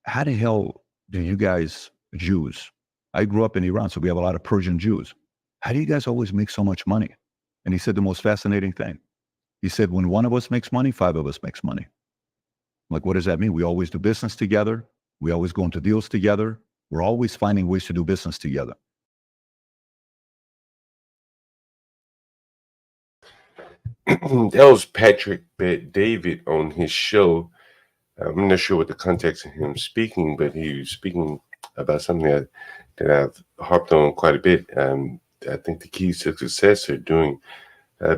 how the hell do you guys, Jews, I grew up in Iran, so we have a lot of Persian Jews. How do you guys always make so much money? And he said the most fascinating thing. He said, when one of us makes money, five of us makes money. I'm like, what does that mean? We always do business together. We always go into deals together. We're always finding ways to do business together. That was Patrick Bet David on his show. I'm not sure what the context of him speaking, but he was speaking about something that I've harped on quite a bit. I think the keys to success are doing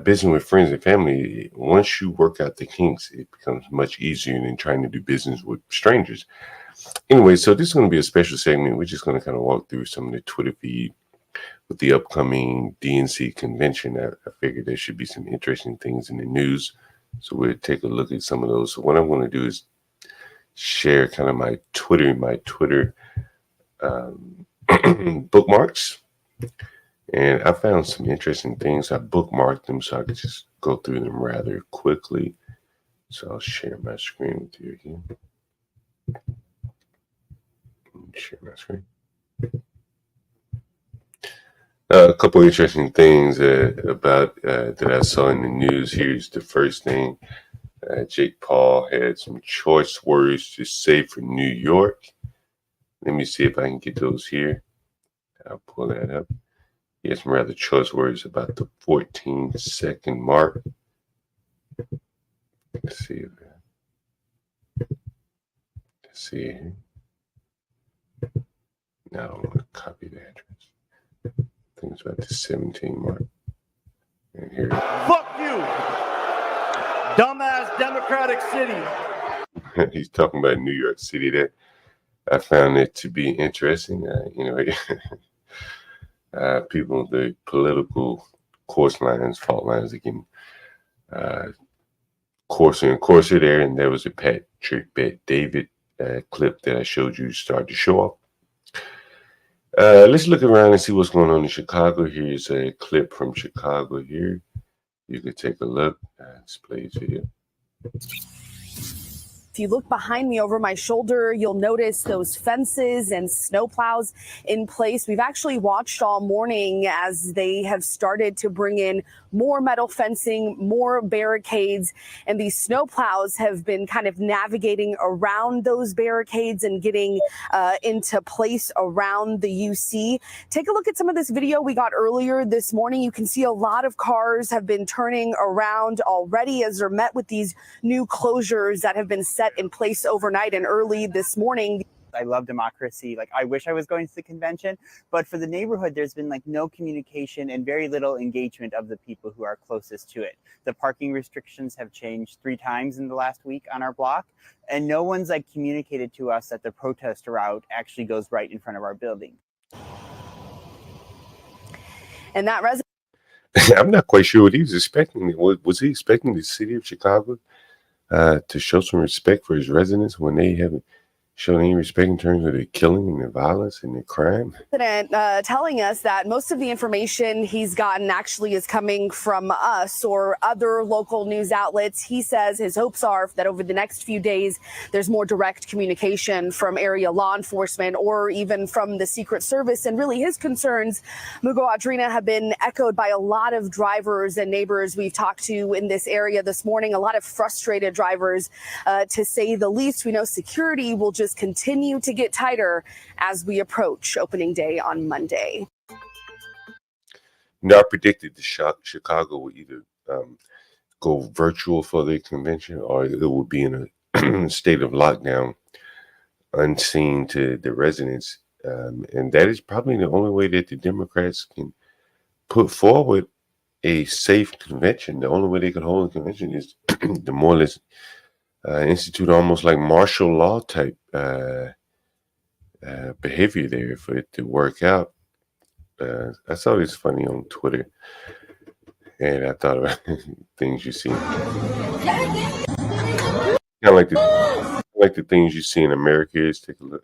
business with friends and family. Once you work out the kinks, it becomes much easier than trying to do business with strangers. Anyway, so this is going to be a special segment. We're just going to kind of walk through some of the Twitter feed with the upcoming DNC convention. I figured there should be some interesting things in the news. So we'll take a look at some of those. So what I'm going to do is share kind of my Twitter bookmarks. And I found some interesting things. I bookmarked them so I could just go through them rather quickly. So I'll share my screen with you again. Share my screen. A couple of interesting things about that I saw in the news. Here's the first thing. Jake Paul had some choice words to say for New York. Let me see if I can get those here. I'll pull that up. He had some rather choice words about the 14-second mark. Let's see. Let's see. Now I want to copy the address. I think it's about the 17 mark. And here. Fuck you, dumbass Democratic City. He's talking about New York City. That I found it to be interesting. People, the political fault lines are getting coarser and coarser there. And there was a Patrick Bet David clip that I showed you to start to show off. Let's look around and see what's going on in Chicago. Here's a clip from Chicago here. You can take a look. Let's play this video. If you look behind me over my shoulder, you'll notice those fences and snowplows in place. We've actually watched all morning as they have started to bring in more metal fencing, more barricades, and these snowplows have been kind of navigating around those barricades and getting into place around the UC. Take a look at some of this video we got earlier this morning. You can see a lot of cars have been turning around already as they're met with these new closures that have been set in place overnight and early this morning. I love democracy. Like, I wish I was going to the convention, but for the neighborhood, there's been like no communication and very little engagement of the people who are closest to it. The parking restrictions have changed 3 times in the last week on our block, and no one's like communicated to us that the protest route actually goes right in front of our building. And that resident, I'm not quite sure what he was expecting. Was he expecting the city of Chicago to show some respect for his residents when they haven't shown any respect in terms of the killing and the violence and the crime? telling us that most of the information he's gotten actually is coming from us or other local news outlets. He says his hopes are that over the next few days, there's more direct communication from area law enforcement or even from the Secret Service. And really his concerns, Mugo Adrina, have been echoed by a lot of drivers and neighbors we've talked to in this area this morning. A lot of frustrated drivers, to say the least. We know security will just continue to get tighter as we approach opening day on Monday. Now, I predicted the Chicago would either go virtual for the convention or it would be in a state of lockdown, unseen to the residents. And that is probably the only way that the Democrats can put forward a safe convention. The only way they could hold a convention is to more or less institute almost like martial law type behavior there for it to work out. I saw this funny on Twitter, and I thought about things you see. Kind of like the things you see in America. Is take a look.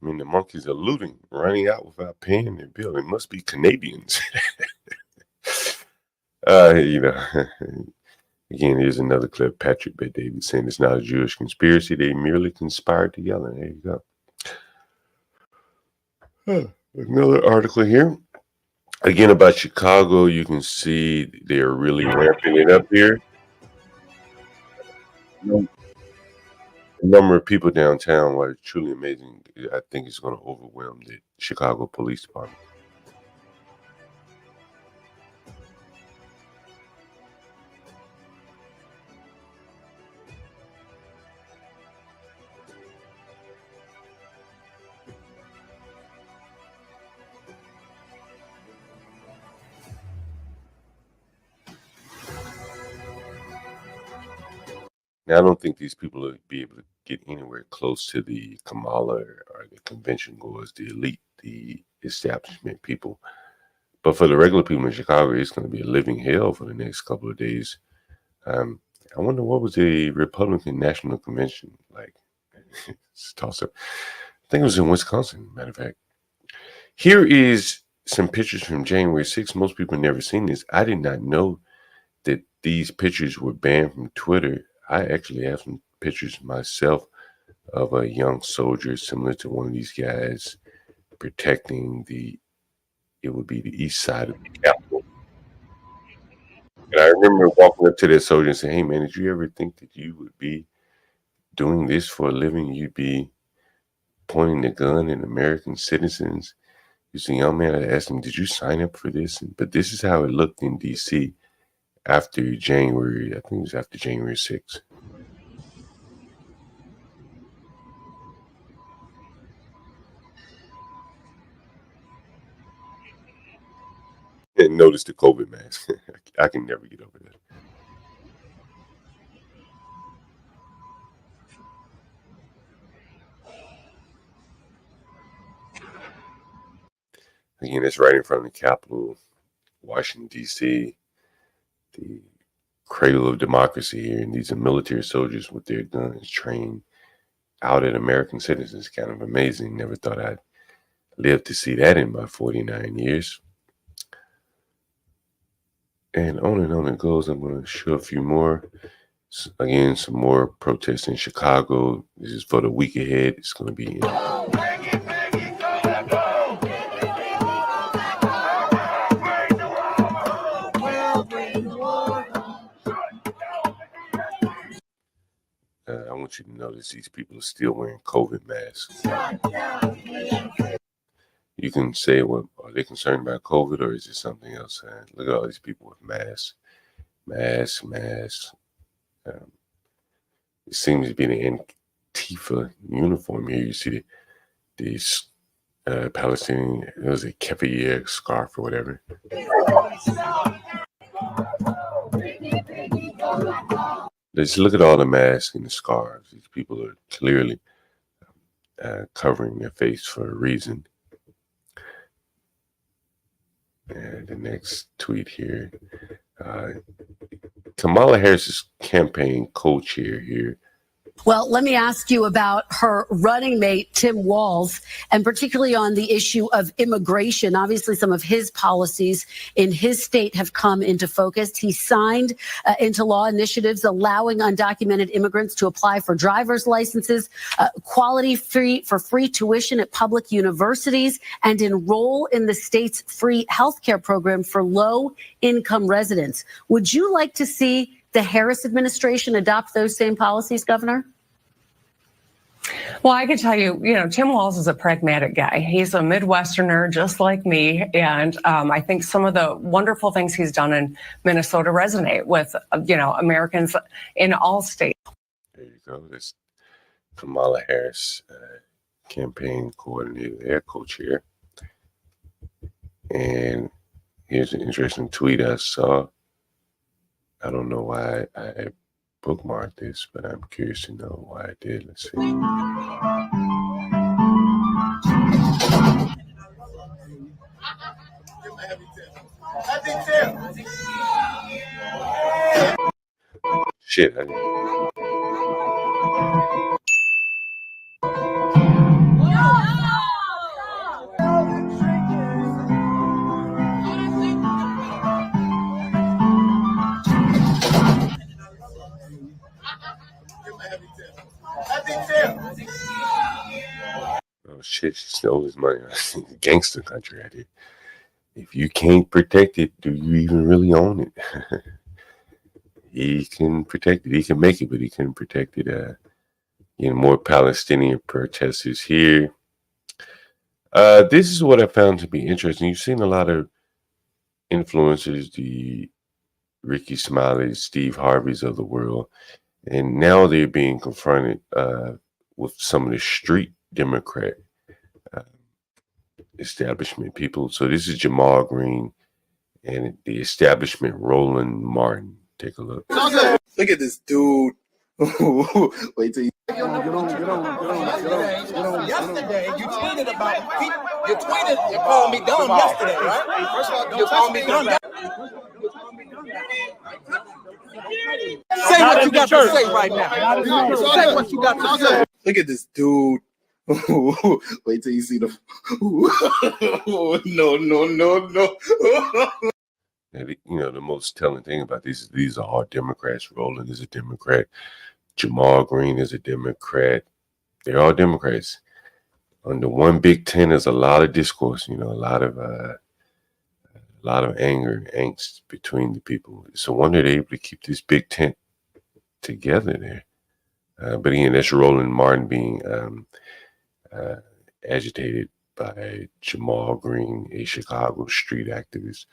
I mean, the monkeys are looting, running out without paying their bill. They must be Canadians. You know, again, here's another clip. Patrick Bet David saying it's not a Jewish conspiracy. They merely conspired together. There you go. Another article here. Again, about Chicago, you can see they're really ramping it up here. The number of people downtown was truly amazing. I think it's going to overwhelm the Chicago Police Department. Now, I don't think these people will be able to get anywhere close to the Kamala or the convention goers, the elite, the establishment people. But for the regular people in Chicago, it's going to be a living hell for the next couple of days. I wonder what was the Republican National Convention like? It's a toss-up. I think it was in Wisconsin, matter of fact. Here is some pictures from January 6th. Most people have never seen this. I did not know that these pictures were banned from Twitter. I actually have some pictures myself of a young soldier similar to one of these guys protecting it would be the east side of the Capitol. And I remember walking up to that soldier and saying, hey, man, did you ever think that you would be doing this for a living? You'd be pointing the gun at American citizens. He's a young man. I asked him, did you sign up for this? But this is how it looked in D.C. after January, I think it was after January 6th. And notice the COVID mask. I can never get over that. Again, it's right in front of the Capitol, Washington, D.C., the cradle of democracy here. And these are military soldiers with their guns trained out at American citizens. Kind of amazing. Never thought I'd live to see that in my 49 years. And on it goes. I'm going to show a few more. Again, some more protests in Chicago. This is for the week ahead. It's going to be I want you to notice these people are still wearing COVID masks. You can say, well, are they concerned about COVID or is it something else? Look at all these people with masks. It seems to be the Antifa uniform here. You see these Palestinian, it was a keffiyeh scarf or whatever. Just look at all the masks and the scarves. These people are clearly covering their face for a reason. And the next tweet here, Kamala Harris's campaign co-chair here. Well, let me ask you about her running mate, Tim Walz, and particularly on the issue of immigration. Obviously, some of his policies in his state have come into focus. He signed into law initiatives allowing undocumented immigrants to apply for driver's licenses, free tuition at public universities, and enroll in the state's free healthcare program for low-income residents. Would you like to see the Harris administration adopt those same policies, Governor? Well, I can tell you, Tim Walz is a pragmatic guy. He's a Midwesterner just like me. And I think some of the wonderful things he's done in Minnesota resonate with, Americans in all states. There you go. This Kamala Harris campaign coordinator, their co-chair. And here's an interesting tweet I saw. I don't know why I bookmarked this, but I'm curious to know why I did. Let's see. Shit, I didn't. Oh shit, she stole his money. Gangster country out here. If you can't protect it, do you even really own it? He can protect it. He can make it, but he couldn't protect it. More Palestinian protesters here. This is what I found to be interesting. You've seen a lot of influencers, the Ricky Smileys, Steve Harveys of the world, and now they're being confronted with some of the street Democrat establishment people. So this is Jamal Green and the establishment Roland Martin. Take a look. Look at this dude. Wait till you. Yesterday, you tweeted about you called me dumb yesterday, right? First of all, you called me dumb. Say what you got to say right now. Say what you got to say. Look at this dude. Wait till you see the. No. And, the most telling thing about these are all Democrats. Roland is a Democrat. Jamal Green is a Democrat. They're all Democrats. Under one Big Ten, there's a lot of discourse. A lot of anger and angst between the people. It's a wonder they're able to keep this Big Tent together there. But again, that's Roland Martin being agitated by Jamal Green, a Chicago street activist.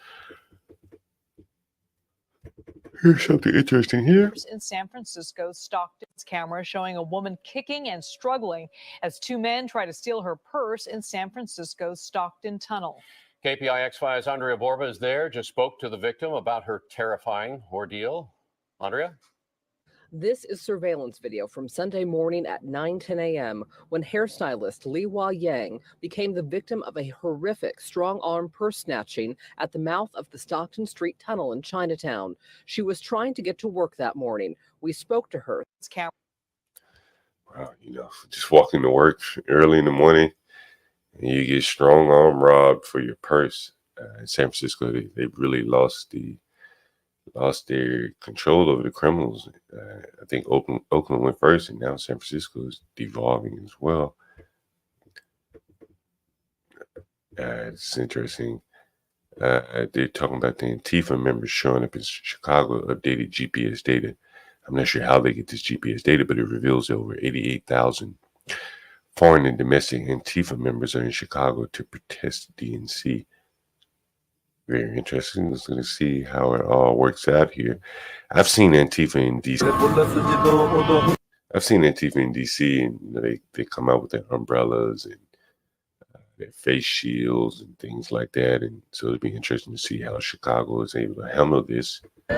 Here's something interesting here. In San Francisco, Stockton's camera showing a woman kicking and struggling as two men try to steal her purse in San Francisco's Stockton Tunnel. KPIX5's Andrea Borba is there, just spoke to the victim about her terrifying ordeal. Andrea? This is surveillance video from Sunday morning at 9:10 a.m. when hairstylist Li Hua Yang became the victim of a horrific strong-arm purse snatching at the mouth of the Stockton Street Tunnel in Chinatown. She was trying to get to work that morning. We spoke to her. Wow, just walking to work early in the morning, and you get strong-arm robbed for your purse. In San Francisco, they really lost their control over the criminals. I think Oakland went first, and now San Francisco is devolving as well. It's interesting. They're talking about the Antifa members showing up in Chicago, updated GPS data. I'm not sure how they get this GPS data, but it reveals over 88,000 foreign and domestic Antifa members are in Chicago to protest the DNC. Very interesting. Let's going to see how it all works out here. I've seen Antifa in DC. And they come out with their umbrellas and their face shields and things like that. And so it'll be interesting to see how Chicago is able to handle this. I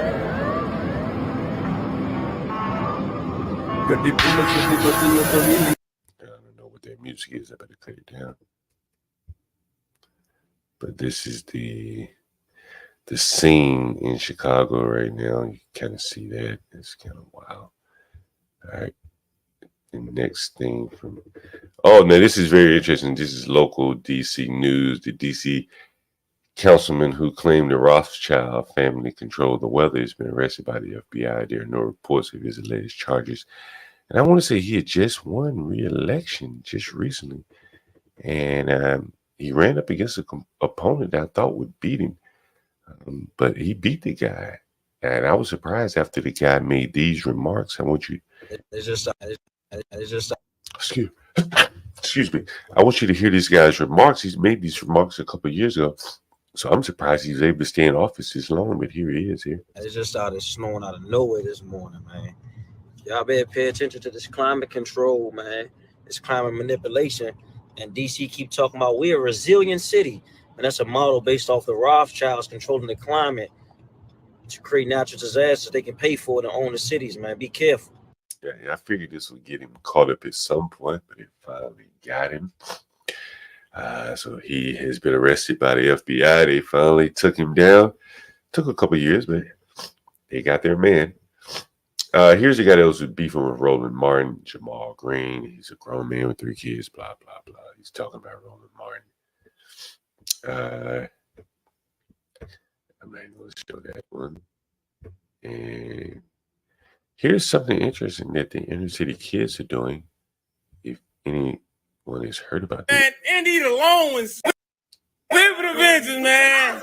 don't know what that music is. I better cut it down. But this is the scene in Chicago right now. You kind of see that. It's kind of wild. All right. The next thing now this is very interesting. This is local DC news. The DC councilman who claimed the Rothschild family controlled the weather has been arrested by the FBI. There are no reports of his alleged charges. And I want to say he had just won re-election just recently. And he ran up against an opponent that I thought would beat him. But he beat the guy. And I was surprised after the guy made these remarks. I want you. Excuse me. I want you to hear this guy's remarks. He's made these remarks a couple of years ago. So I'm surprised he was able to stay in office this long. But here he is here. It just started snowing out of nowhere this morning, man. Y'all better pay attention to this climate control, man. This climate manipulation. And DC keep talking about we're a resilient city. And that's a model based off the Rothschilds controlling the climate to create natural disasters they can pay for it and own the cities, man. Be careful. Yeah, I figured this would get him caught up at some point, but it finally got him. So he has been arrested by the FBI. They finally took him down. Took a couple of years, but they got their man. Here's a guy that was beefing with Roland Martin, Jamal Green. He's a grown man with 3 kids, blah, blah, blah. He's talking about Roland Martin. I'm not going to show that one. And here's something interesting that the inner city kids are doing. anyone has heard about this. Man, Indy the lone ones. Whip the vengeance, man.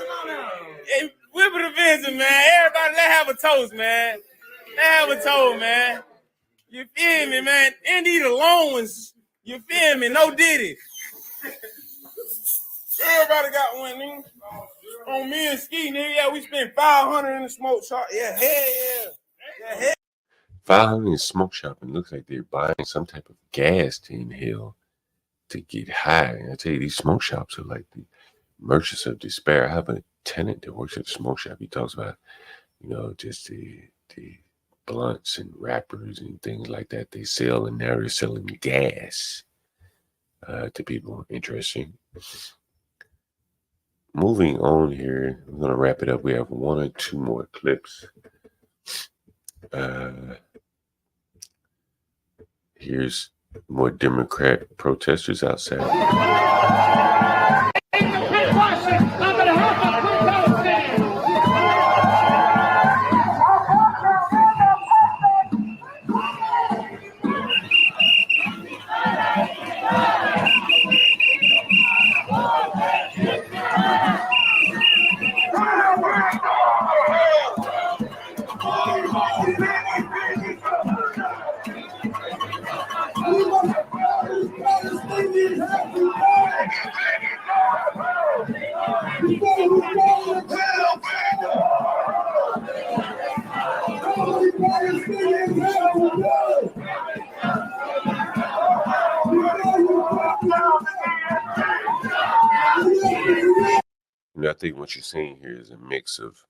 Hey, whip the vengeance, man. Everybody, let's have a toast, man. Let's have a toast, man. You feel me, man? Indy the lone ones. You feel me? No Diddy. Everybody got one, nigga. On me and Ski, nigga. Yeah, we spent $500 in the smoke shop. Yeah, hell yeah. Yeah, hell. 500 in smoke shop, and looks like they're buying some type of gas to inhale to get high. And I tell you, these smoke shops are like the merchants of despair. I have a tenant that works at the smoke shop. He talks about, just the blunts and wrappers and things like that they sell, and now they're selling gas to people. Interesting. Moving on here, I'm going to wrap it up. We have one or two more clips. Here's more Democrat protesters outside. I think what you're seeing here is a mix of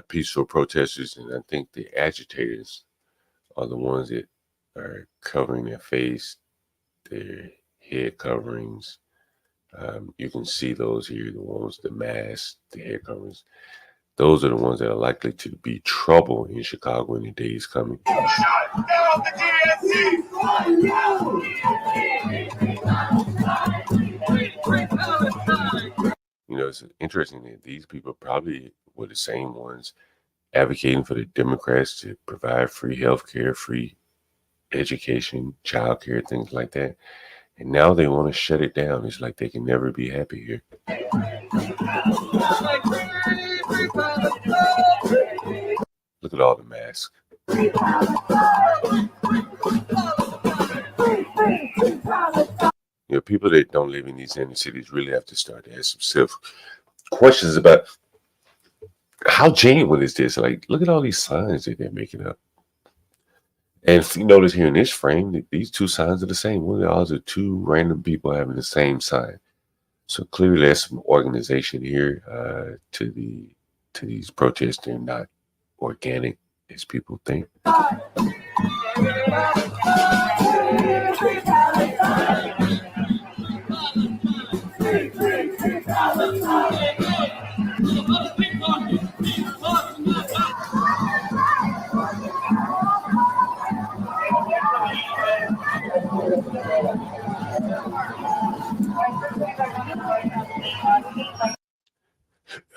peaceful protesters, and I think the agitators are the ones that are covering their face, their head coverings. You can see those here, the ones, the masks, the head coverings. Those are the ones that are likely to be trouble in Chicago in the days coming. Shut down the DNC! It's interesting that these people probably were the same ones advocating for the Democrats to provide free health care, free education, child care, things like that. And now they want to shut it down. It's like they can never be happy here. Look at all the masks. People that don't live in these inner cities really have to start to ask themselves questions about how genuine is this? Like, look at all these signs that they're making up. And if you notice here in this frame, these two signs are the same. What are the odds of two random people having the same sign? So clearly there's some organization here to these protests. They're not organic as people think.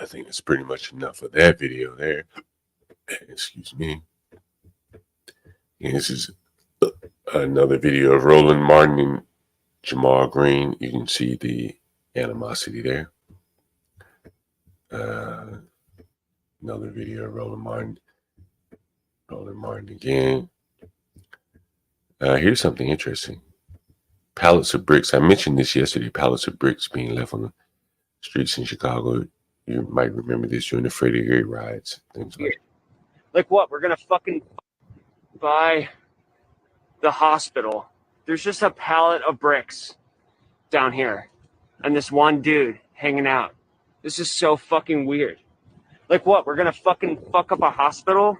I think that's pretty much enough of that video there. Excuse me. And this is another video of Roland Martin and Jamal Green. You can see the animosity there. Another video of Roland Martin. Roland Martin again. Here's something interesting. Pallets of bricks. I mentioned this yesterday. Pallets of bricks being left on the streets in Chicago. You might remember this during the Freddie Gray riots. Things like what? We're going to fucking buy the hospital. There's just a pallet of bricks down here. And this one dude hanging out. This is so fucking weird. Like what? We're going to fucking fuck up a hospital?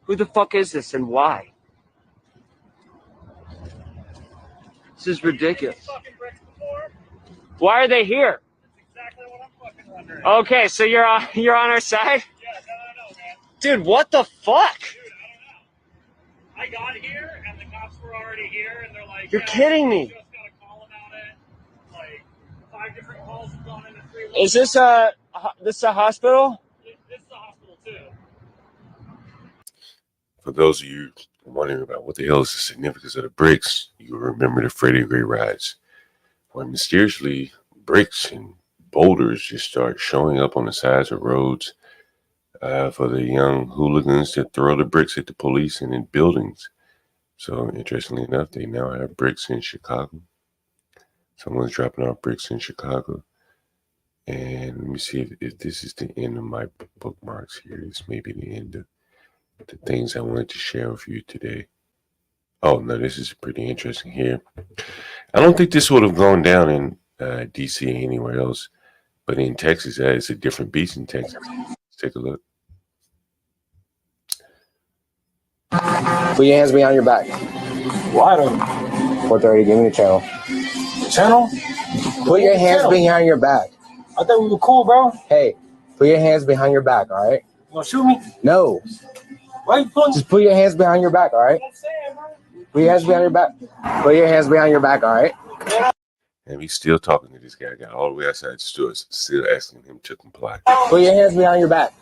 Who the fuck is this and why? This is ridiculous. Why are they here? Okay, so you're on our side? Yeah, no, man. Dude, what the fuck? Dude, I don't know. I got here and the cops were already here and they're like, you're kidding me. Just got a call about it. Like 5 different calls have gone into 3 Is this a hospital? This is a hospital too. For those of you wondering about what the hell is the significance of the bricks, you remember the Freddie Gray riots, where mysteriously bricks and boulders just start showing up on the sides of roads for the young hooligans to throw the bricks at the police and in buildings. So interestingly enough, they now have bricks in Chicago. Someone's dropping off bricks in Chicago. And let me see if this is the end of my bookmarks here. This may be the end of the things I wanted to share with you today. Oh, no, this is pretty interesting here. I don't think this would have gone down in DC or anywhere else, but in Texas, it's a different beast in Texas. Let's take a look. Put your hands behind your back. Why though? 4:30, give me the channel. Channel? Put your hands behind your back. I thought we were cool, bro. Hey, put your hands behind your back, all right? You gonna shoot me? No. Why you pulling? Just put your hands behind your back, all right? Put your hands behind your back. Put your hands behind your back, all right? And he's still talking to this guy. Got all the way outside the store, still asking him to comply. Put your hands behind your back.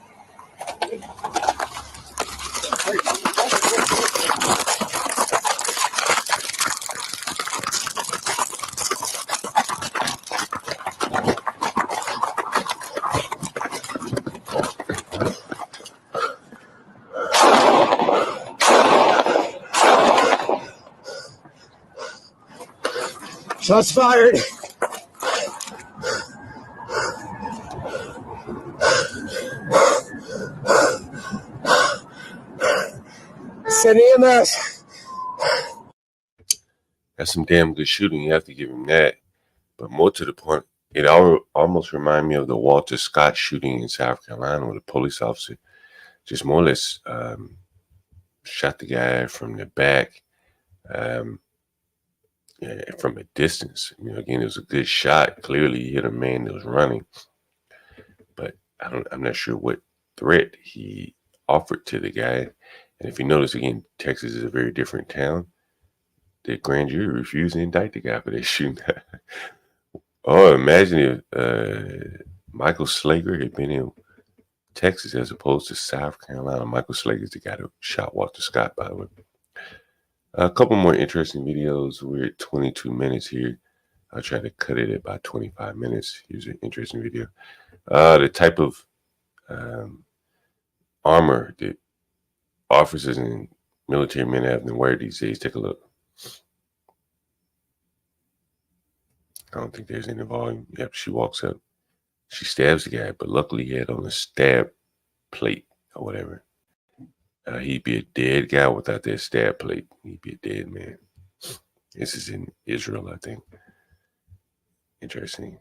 Shots fired. Send EMS. That's some damn good shooting. You have to give him that. But more to the point, it almost reminded me of the Walter Scott shooting in South Carolina, where the police officer just more or less shot the guy from the back. From a distance. Again, it was a good shot. Clearly, he hit a man that was running. But I'm not sure what threat he offered to the guy. And if you notice, again, Texas is a very different town. The grand jury refused to indict the guy for that shooting. Oh, imagine if Michael Slager had been in Texas as opposed to South Carolina. Michael Slager is the guy that shot Walter Scott, by the way. A couple more interesting videos. We're at 22 minutes here. I'll try to cut it at about 25 minutes. Here's an interesting video. The type of armor that officers and military men have to wear these days. Take a look. I don't think there's any volume. Yep, she walks up. She stabs the guy, but luckily he had on a stab plate or whatever. He'd be a dead guy without that stab plate. He'd be a dead man. This is in Israel, I think. Interesting.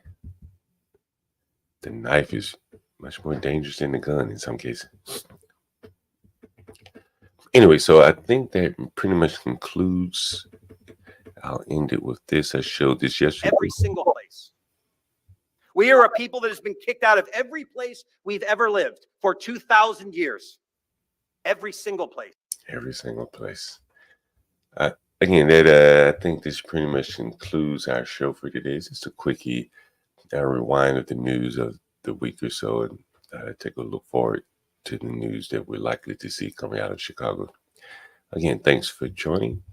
The knife is much more dangerous than the gun in some cases. Anyway, so I think that pretty much concludes. I'll end it with this. I showed this yesterday. Every single place. We are a people that has been kicked out of every place we've ever lived for 2,000 years. Every single place. Every single place. Again, that I think this pretty much concludes our show for today. It's just a quickie rewind of the news of the week or so, and take a look forward to the news that we're likely to see coming out of Chicago. Again, thanks for joining.